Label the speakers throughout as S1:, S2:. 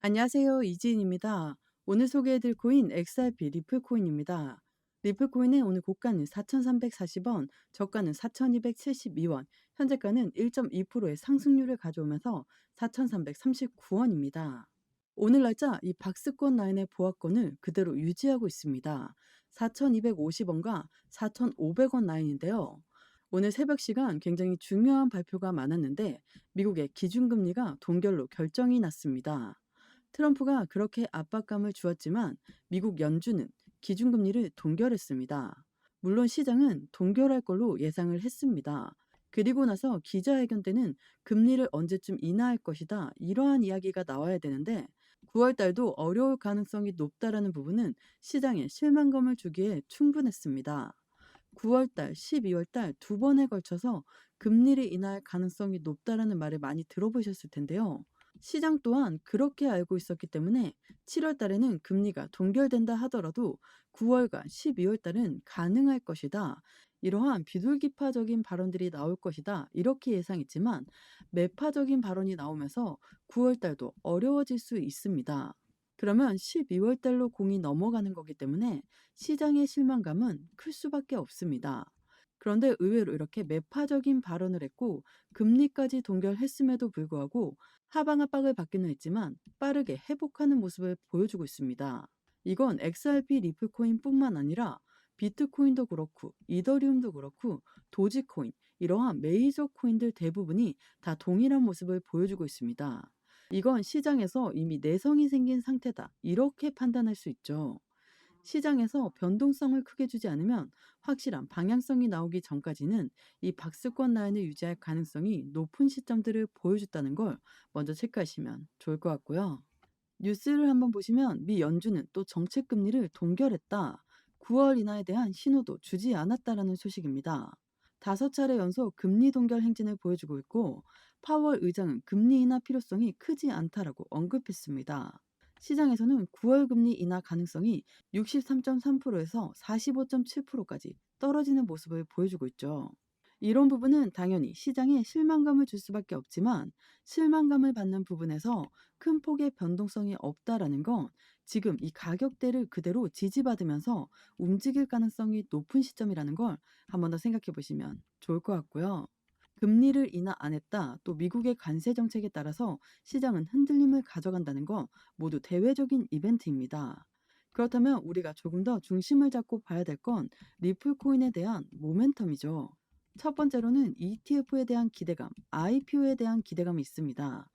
S1: 안녕하세요. 이지인입니다. 오늘 소개해드릴 코인 XRP 리플코인입니다. 리플코인의 오늘 고가는 4,340원, 저가는 4,272원, 현재가는 1.2%의 상승률을 가져오면서 4,339원입니다. 오늘 날짜 이 박스권 라인의 보합권을 그대로 유지하고 있습니다. 4,250원과 4,500원 라인인데요. 오늘 새벽 시간 굉장히 중요한 발표가 많았는데 미국의 기준금리가 동결로 결정이 났습니다. 트럼프가 그렇게 압박감을 주었지만 미국 연준은 기준금리를 동결했습니다. 물론 시장은 동결할 걸로 예상을 했습니다. 그리고 나서 기자회견 때는 금리를 언제쯤 인하할 것이다, 이러한 이야기가 나와야 되는데 9월 달도 어려울 가능성이 높다라는 부분은 시장에 실망감을 주기에 충분했습니다. 9월 달, 12월 달 두 번에 걸쳐서 금리를 인하할 가능성이 높다라는 말을 많이 들어보셨을 텐데요. 시장 또한 그렇게 알고 있었기 때문에 7월 달에는 금리가 동결된다 하더라도 9월과 12월 달은 가능할 것이다. 이러한 비둘기파적인 발언들이 나올 것이다. 이렇게 예상했지만 매파적인 발언이 나오면서 9월 달도 어려워질 수 있습니다. 그러면 12월 달로 공이 넘어가는 거기 때문에 시장의 실망감은 클 수밖에 없습니다. 그런데 의외로 이렇게 매파적인 발언을 했고 금리까지 동결했음에도 불구하고 하방 압박을 받기는 했지만 빠르게 회복하는 모습을 보여주고 있습니다. 이건 XRP 리플코인뿐만 아니라 비트코인도 그렇고 이더리움도 그렇고 도지코인, 이러한 메이저 코인들 대부분이 다 동일한 모습을 보여주고 있습니다. 이건 시장에서 이미 내성이 생긴 상태다, 이렇게 판단할 수 있죠. 시장에서 변동성을 크게 주지 않으면 확실한 방향성이 나오기 전까지는 이 박스권 라인을 유지할 가능성이 높은 시점들을 보여줬다는 걸 먼저 체크하시면 좋을 것 같고요. 뉴스를 한번 보시면 미 연준은 또 정책 금리를 동결했다, 9월 인하에 대한 신호도 주지 않았다라는 소식입니다. 5차례 연속 금리 동결 행진을 보여주고 있고 파월 의장은 금리 인하 필요성이 크지 않다라고 언급했습니다. 시장에서는 9월 금리 인하 가능성이 63.3%에서 45.7%까지 떨어지는 모습을 보여주고 있죠. 이런 부분은 당연히 시장에 실망감을 줄 수밖에 없지만 실망감을 받는 부분에서 큰 폭의 변동성이 없다라는 건 지금 이 가격대를 그대로 지지받으면서 움직일 가능성이 높은 시점이라는 걸 한 번 더 생각해 보시면 좋을 것 같고요. 금리를 인하 안 했다, 또 미국의 관세 정책에 따라서 시장은 흔들림을 가져간다는 건 모두 대외적인 이벤트입니다. 그렇다면 우리가 조금 더 중심을 잡고 봐야 될 건 리플코인에 대한 모멘텀이죠. 첫 번째로는 ETF에 대한 기대감, IPO에 대한 기대감이 있습니다.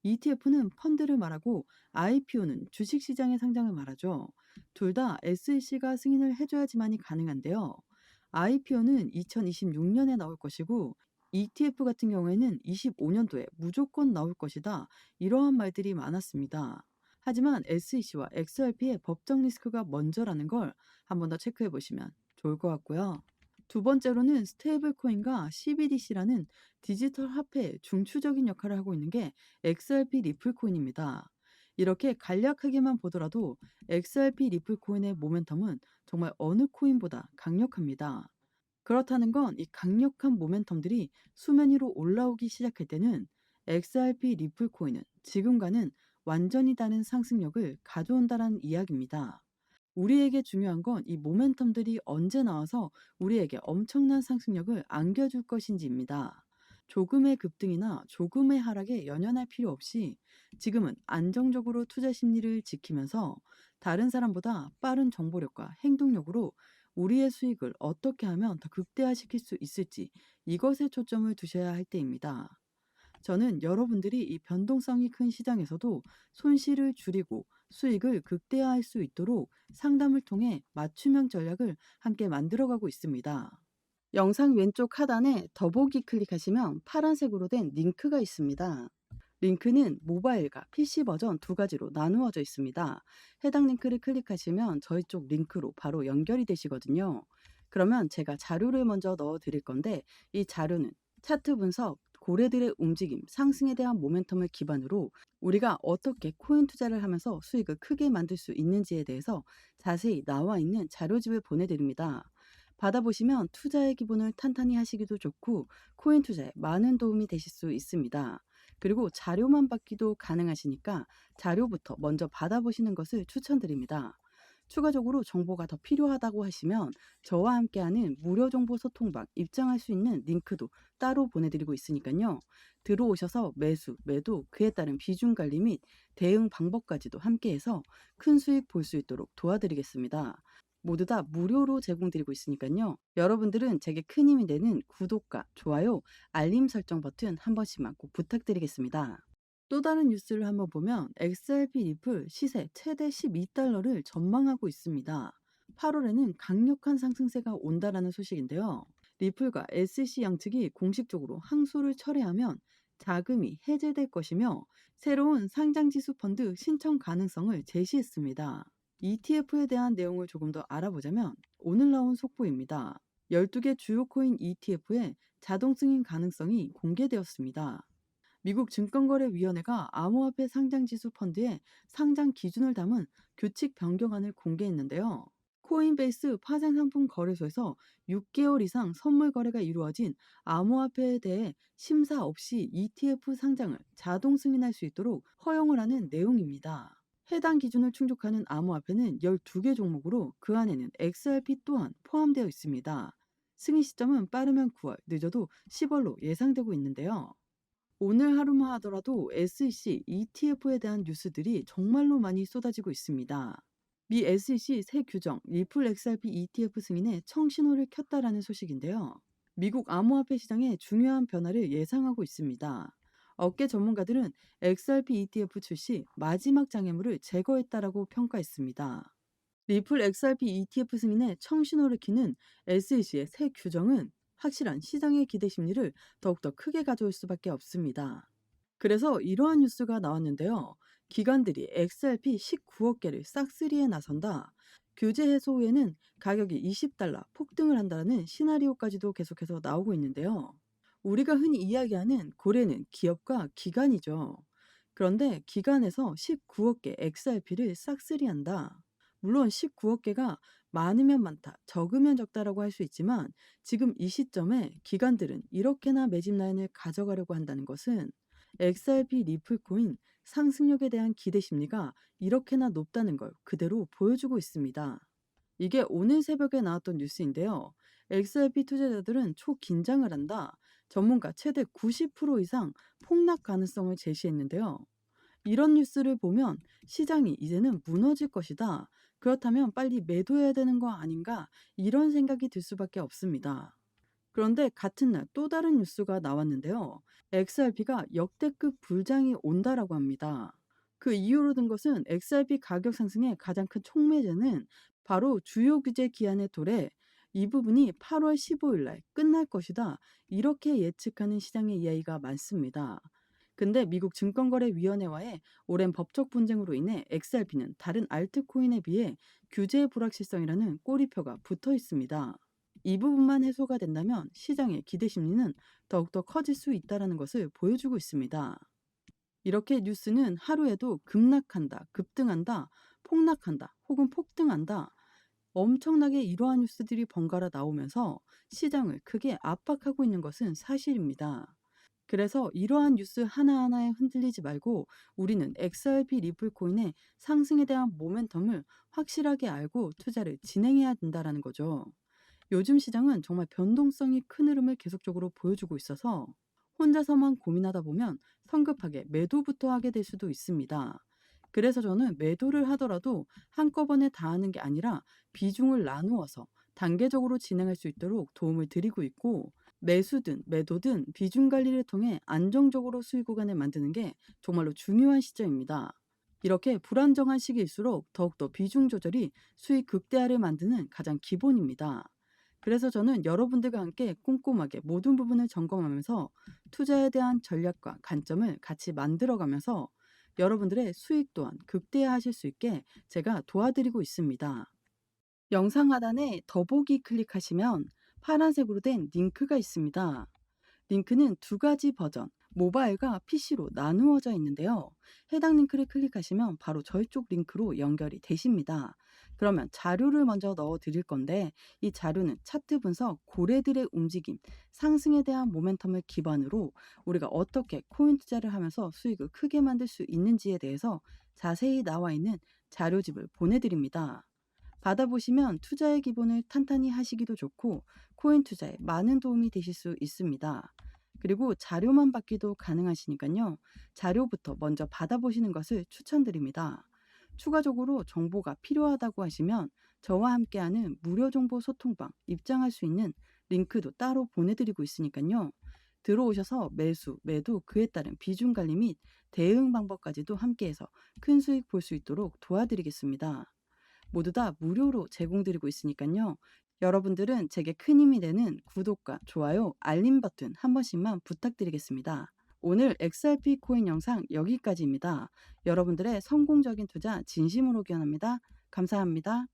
S1: ETF는 펀드를 말하고 IPO는 주식시장의 상장을 말하죠. 둘 다 SEC가 승인을 해줘야지만이 가능한데요. IPO는 2026년에 나올 것이고 ETF 같은 경우에는 25년도에 무조건 나올 것이다, 이러한 말들이 많았습니다. 하지만 SEC와 XRP의 법적 리스크가 먼저라는 걸 한 번 더 체크해 보시면 좋을 것 같고요. 두 번째로는 스테이블 코인과 CBDC라는 디지털 화폐의 중추적인 역할을 하고 있는 게 XRP 리플 코인입니다. 이렇게 간략하게만 보더라도 XRP 리플 코인의 모멘텀은 정말 어느 코인보다 강력합니다. 그렇다는 건 이 강력한 모멘텀들이 수면 위로 올라오기 시작할 때는 XRP 리플 코인은 지금과는 완전히 다른 상승력을 가져온다는 이야기입니다. 우리에게 중요한 건 이 모멘텀들이 언제 나와서 우리에게 엄청난 상승력을 안겨줄 것인지입니다. 조금의 급등이나 조금의 하락에 연연할 필요 없이 지금은 안정적으로 투자 심리를 지키면서 다른 사람보다 빠른 정보력과 행동력으로 우리의 수익을 어떻게 하면 더 극대화시킬 수 있을지, 이것에 초점을 두셔야 할 때입니다. 저는 여러분들이 이 변동성이 큰 시장에서도 손실을 줄이고 수익을 극대화할 수 있도록 상담을 통해 맞춤형 전략을 함께 만들어가고 있습니다. 영상 왼쪽 하단에 더보기 클릭하시면 파란색으로 된 링크가 있습니다. 링크는 모바일과 PC 버전 두 가지로 나누어져 있습니다. 해당 링크를 클릭하시면 저희 쪽 링크로 바로 연결이 되시거든요. 그러면 제가 자료를 먼저 넣어 드릴 건데 이 자료는 차트 분석, 고래들의 움직임, 상승에 대한 모멘텀을 기반으로 우리가 어떻게 코인 투자를 하면서 수익을 크게 만들 수 있는지에 대해서 자세히 나와 있는 자료집을 보내드립니다. 받아보시면 투자의 기본을 탄탄히 하시기도 좋고 코인 투자에 많은 도움이 되실 수 있습니다. 그리고 자료만 받기도 가능하시니까 자료부터 먼저 받아보시는 것을 추천드립니다. 추가적으로 정보가 더 필요하다고 하시면 저와 함께하는 무료 정보 소통방 입장할 수 있는 링크도 따로 보내드리고 있으니까요. 들어오셔서 매수, 매도, 그에 따른 비중 관리 및 대응 방법까지도 함께해서 큰 수익 볼 수 있도록 도와드리겠습니다. 모두 다 무료로 제공드리고 있으니까요. 여러분들은 제게 큰 힘이 되는 구독과 좋아요, 알림 설정 버튼 한 번씩만 꼭 부탁드리겠습니다. 또 다른 뉴스를 한번 보면 XRP 리플 시세 최대 12달러를 전망하고 있습니다. 8월에는 강력한 상승세가 온다라는 소식인데요. 리플과 SEC 양측이 공식적으로 항소를 철회하면 자금이 해제될 것이며 새로운 상장지수 펀드 신청 가능성을 제시했습니다. ETF에 대한 내용을 조금 더 알아보자면 오늘 나온 속보입니다. 12개 주요 코인 ETF의 자동 승인 가능성이 공개되었습니다. 미국 증권거래위원회가 암호화폐 상장지수 펀드의 상장 기준을 담은 규칙 변경안을 공개했는데요. 코인베이스 파생상품 거래소에서 6개월 이상 선물 거래가 이루어진 암호화폐에 대해 심사 없이 ETF 상장을 자동 승인할 수 있도록 허용을 하는 내용입니다. 해당 기준을 충족하는 암호화폐는 12개 종목으로 그 안에는 XRP 또한 포함되어 있습니다. 승인 시점은 빠르면 9월, 늦어도 10월로 예상되고 있는데요. 오늘 하루만 하더라도 SEC ETF에 대한 뉴스들이 정말로 많이 쏟아지고 있습니다. 미 SEC 새 규정 리플 XRP ETF 승인에 청신호를 켰다라는 소식인데요. 미국 암호화폐 시장에 중요한 변화를 예상하고 있습니다. 업계 전문가들은 XRP ETF 출시 마지막 장애물을 제거했다라고 평가했습니다. 리플 XRP ETF 승인에 청신호를 키는 SEC의 새 규정은 확실한 시장의 기대 심리를 더욱더 크게 가져올 수밖에 없습니다. 그래서 이러한 뉴스가 나왔는데요. 기관들이 XRP 19억 개를 싹쓸이에 나선다. 규제 해소 후에는 가격이 20달러 폭등을 한다는 시나리오까지도 계속해서 나오고 있는데요. 우리가 흔히 이야기하는 고래는 기업과 기관이죠. 그런데 기관에서 19억 개 XRP를 싹쓸이한다. 물론 19억 개가 많으면 많다, 적으면 적다라고 할 수 있지만 지금 이 시점에 기관들은 이렇게나 매집 라인을 가져가려고 한다는 것은 XRP 리플코인 상승력에 대한 기대 심리가 이렇게나 높다는 걸 그대로 보여주고 있습니다. 이게 오늘 새벽에 나왔던 뉴스인데요. XRP 투자자들은 초긴장을 한다. 전문가 최대 90% 이상 폭락 가능성을 제시했는데요. 이런 뉴스를 보면 시장이 이제는 무너질 것이다. 그렇다면 빨리 매도해야 되는 거 아닌가? 이런 생각이 들 수밖에 없습니다. 그런데 같은 날 또 다른 뉴스가 나왔는데요. XRP가 역대급 불장이 온다라고 합니다. 그 이유로 든 것은 XRP 가격 상승의 가장 큰 촉매제는 바로 주요 규제 기한의 도래, 이 부분이 8월 15일 날 끝날 것이다. 이렇게 예측하는 시장의 이야기가 많습니다. 근데 미국 증권거래위원회와의 오랜 법적 분쟁으로 인해 XRP는 다른 알트코인에 비해 규제 불확실성이라는 꼬리표가 붙어 있습니다. 이 부분만 해소가 된다면 시장의 기대 심리는 더욱더 커질 수 있다는 것을 보여주고 있습니다. 이렇게 뉴스는 하루에도 급락한다, 급등한다, 폭락한다, 혹은 폭등한다. 엄청나게 이러한 뉴스들이 번갈아 나오면서 시장을 크게 압박하고 있는 것은 사실입니다. 그래서 이러한 뉴스 하나하나에 흔들리지 말고 우리는 XRP 리플 코인의 상승에 대한 모멘텀을 확실하게 알고 투자를 진행해야 된다는 거죠. 요즘 시장은 정말 변동성이 큰 흐름을 계속적으로 보여주고 있어서 혼자서만 고민하다 보면 성급하게 매도부터 하게 될 수도 있습니다. 그래서 저는 매도를 하더라도 한꺼번에 다 하는 게 아니라 비중을 나누어서 단계적으로 진행할 수 있도록 도움을 드리고 있고, 매수든 매도든 비중 관리를 통해 안정적으로 수익 구간을 만드는 게 정말로 중요한 시점입니다. 이렇게 불안정한 시기일수록 더욱더 비중 조절이 수익 극대화를 만드는 가장 기본입니다. 그래서 저는 여러분들과 함께 꼼꼼하게 모든 부분을 점검하면서 투자에 대한 전략과 관점을 같이 만들어가면서 여러분들의 수익 또한 극대화하실 수 있게 제가 도와드리고 있습니다. 영상 하단에 더보기 클릭하시면 파란색으로 된 링크가 있습니다. 링크는 두 가지 버전, 모바일과 PC로 나누어져 있는데요. 해당 링크를 클릭하시면 바로 저희 쪽 링크로 연결이 되십니다. 그러면 자료를 먼저 넣어 드릴 건데, 이 자료는 차트 분석, 고래들의 움직임, 상승에 대한 모멘텀을 기반으로 우리가 어떻게 코인 투자를 하면서 수익을 크게 만들 수 있는지에 대해서 자세히 나와 있는 자료집을 보내드립니다. 받아보시면 투자의 기본을 탄탄히 하시기도 좋고 코인 투자에 많은 도움이 되실 수 있습니다. 그리고 자료만 받기도 가능하시니까요. 자료부터 먼저 받아보시는 것을 추천드립니다. 추가적으로 정보가 필요하다고 하시면 저와 함께하는 무료 정보 소통방 입장할 수 있는 링크도 따로 보내드리고 있으니까요. 들어오셔서 매수, 매도, 그에 따른 비중 관리 및 대응 방법까지도 함께해서 큰 수익 볼 수 있도록 도와드리겠습니다. 모두 다 무료로 제공드리고 있으니까요. 여러분들은 제게 큰 힘이 되는 구독과 좋아요, 알림 버튼 한 번씩만 부탁드리겠습니다. 오늘 XRP 코인 영상 여기까지입니다. 여러분들의 성공적인 투자 진심으로 기원합니다. 감사합니다.